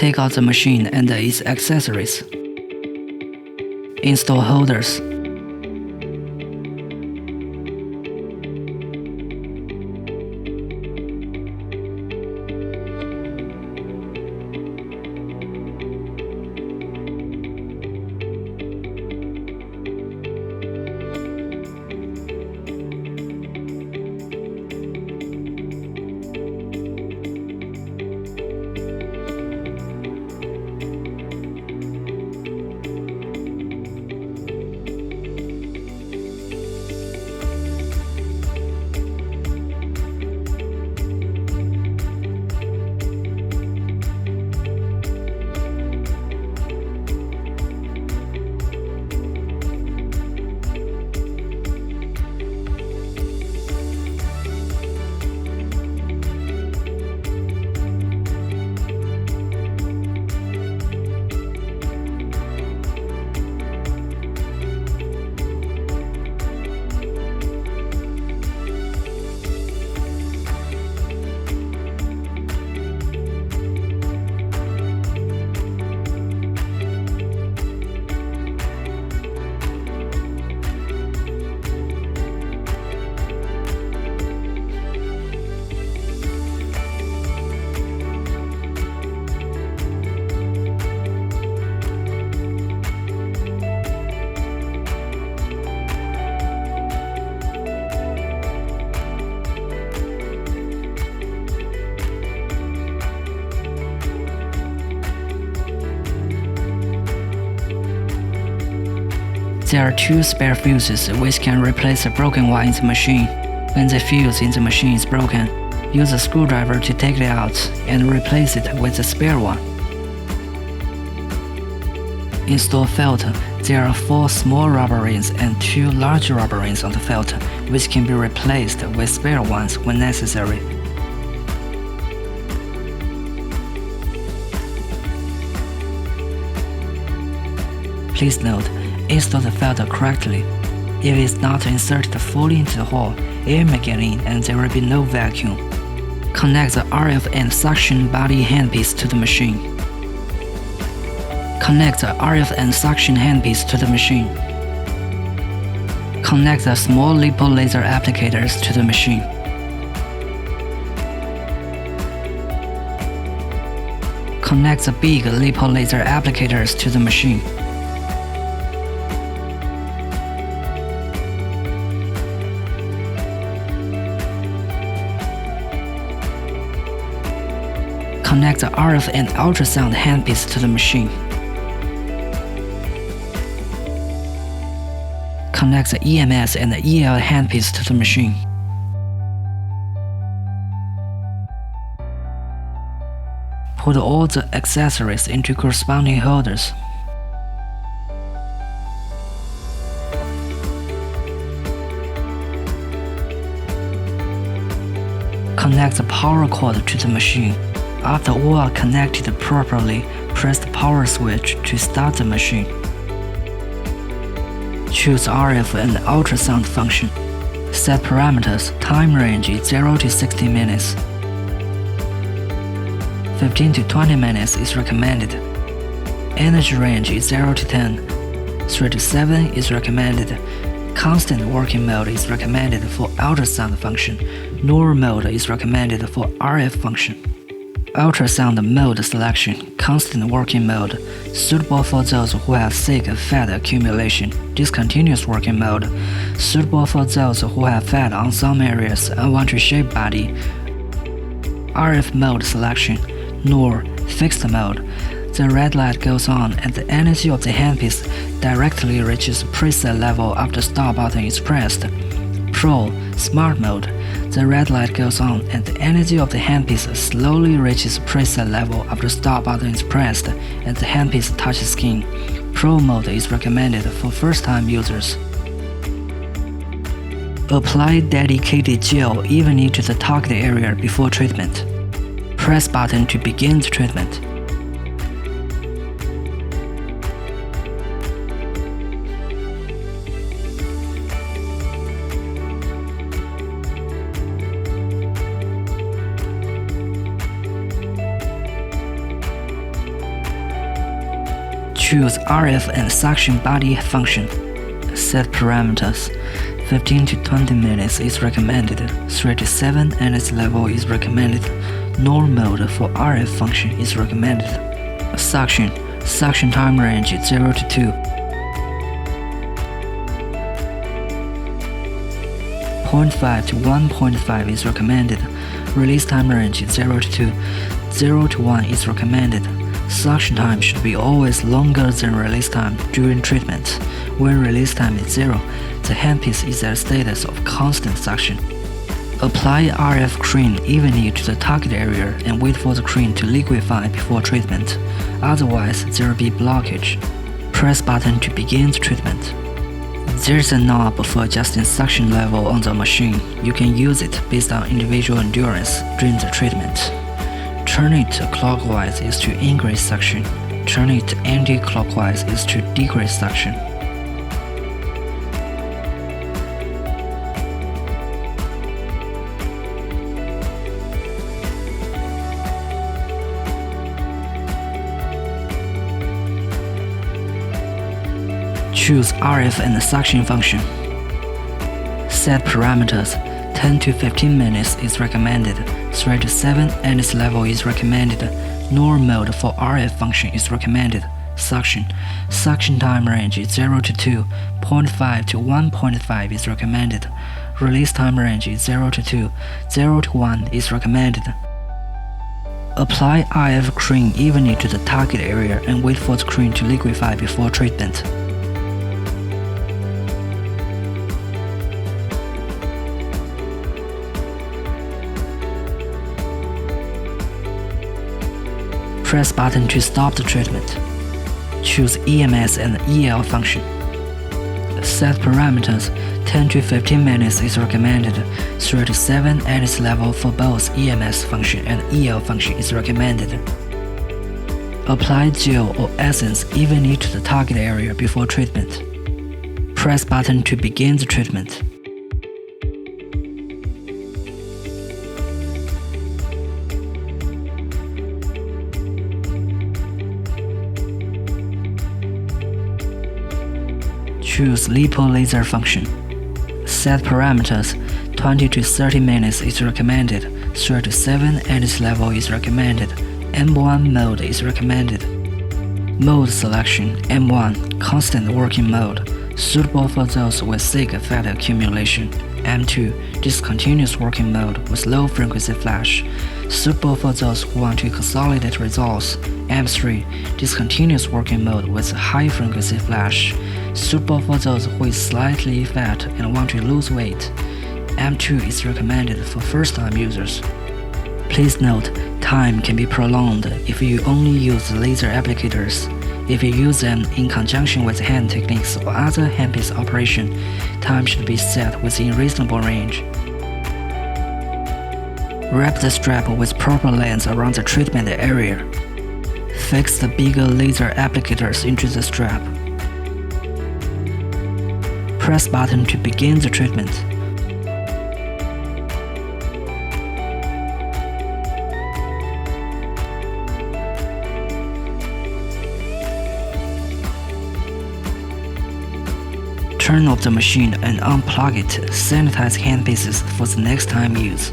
Take out the machine and its accessories. Install holders. There are two spare fuses which can replace the broken one in the machine. When the fuse in the machine is broken, use a screwdriver to take it out and replace it with the spare one. Install filter. There are 4 small rubber rings and 2 large rubber rings on the filter, which can be replaced with spare ones when necessary. Please note, install the filter correctly. If it's not inserted fully into the hole, air may get in and there will be no vacuum. Connect the RF and suction body handpiece to the machine. Connect the RF and suction handpiece to the machine. Connect the small Lipo laser applicators to the machine. Connect the big Lipo laser applicators to the machine. Connect the RF and ultrasound handpiece to the machine. Connect the EMS and the EL handpiece to the machine. Put all the accessories into corresponding holders. Connect the power cord to the machine. After all are connected properly, press the power switch to start the machine. Choose RF and ultrasound function. Set parameters. Time range is 0 to 60 minutes. 15 to 20 minutes is recommended. Energy range is 0 to 10. 3 to 7 is recommended. Constant working mode is recommended for ultrasound function. Normal mode is recommended for RF function. Ultrasound mode selection, constant working mode, suitable for those who have thick fat accumulation. Discontinuous working mode, suitable for those who have fat on some areas and want to shape body. RF mode selection, nor fixed mode. The red light goes on and the energy of the handpiece directly reaches preset level after stop button is pressed. Pro, smart mode. The red light goes on and the energy of the handpiece slowly reaches preset level after stop button is pressed and the handpiece touches skin. Pro mode is recommended for first-time users. Apply dedicated gel evenly to the target area before treatment. Press button to begin the treatment. Choose RF and suction body function. Set parameters. 15 to 20 minutes is recommended. 3 to 7 and its level is recommended. Normal mode for RF function is recommended. Suction. Suction time range 0 to 2. 0.5 to 1.5 is recommended. Release time range 0 to 2. 0 to 1 is recommended. Suction time should be always longer than release time during treatment. When release time is 0, the handpiece is at a status of constant suction. Apply RF cream evenly to the target area and wait for the cream to liquefy before treatment. Otherwise, there will be blockage. Press button to begin the treatment. There's a knob for adjusting suction level on the machine. You can use it based on individual endurance during the treatment. Turn it clockwise is to increase suction. Turn it anti-clockwise is to decrease suction. Choose RF and suction function. Set parameters. 10 to 15 minutes is recommended. 3 to 7 and its level is recommended. Normal mode for RF function is recommended. Suction. Suction time range 0 to 2. 0.5 to 1.5 is recommended. Release time range 0 to 2. 0 to 1 is recommended. Apply RF cream evenly to the target area and wait for the cream to liquefy before treatment. Press button to stop the treatment. Choose EMS and EL function. Set parameters. 10 to 15 minutes is recommended. 3 to 7 and its level for both EMS function and EL function is recommended. Apply gel or essence evenly to the target area before treatment. Press button to begin the treatment. Choose Lipo laser function. Set parameters. 20 to 30 minutes is recommended. 3 to 7 and its level is recommended. M1 mode is recommended. Mode selection. M1 constant working mode, suitable for those with thick fat accumulation. M2 discontinuous working mode with low frequency flash, suitable for those who want to consolidate results. M3 discontinuous working mode with high frequency flash, suitable for those who is slightly fat and want to lose weight. M2 is recommended for first-time users. Please note, time can be prolonged if you only use laser applicators. If you use them in conjunction with hand techniques or other handpiece operation, time should be set within reasonable range. Wrap the strap with proper length around the treatment area. Fix the bigger laser applicators into the strap. Press button to begin the treatment. Turn off the machine and unplug it. Sanitize handpieces for the next time use.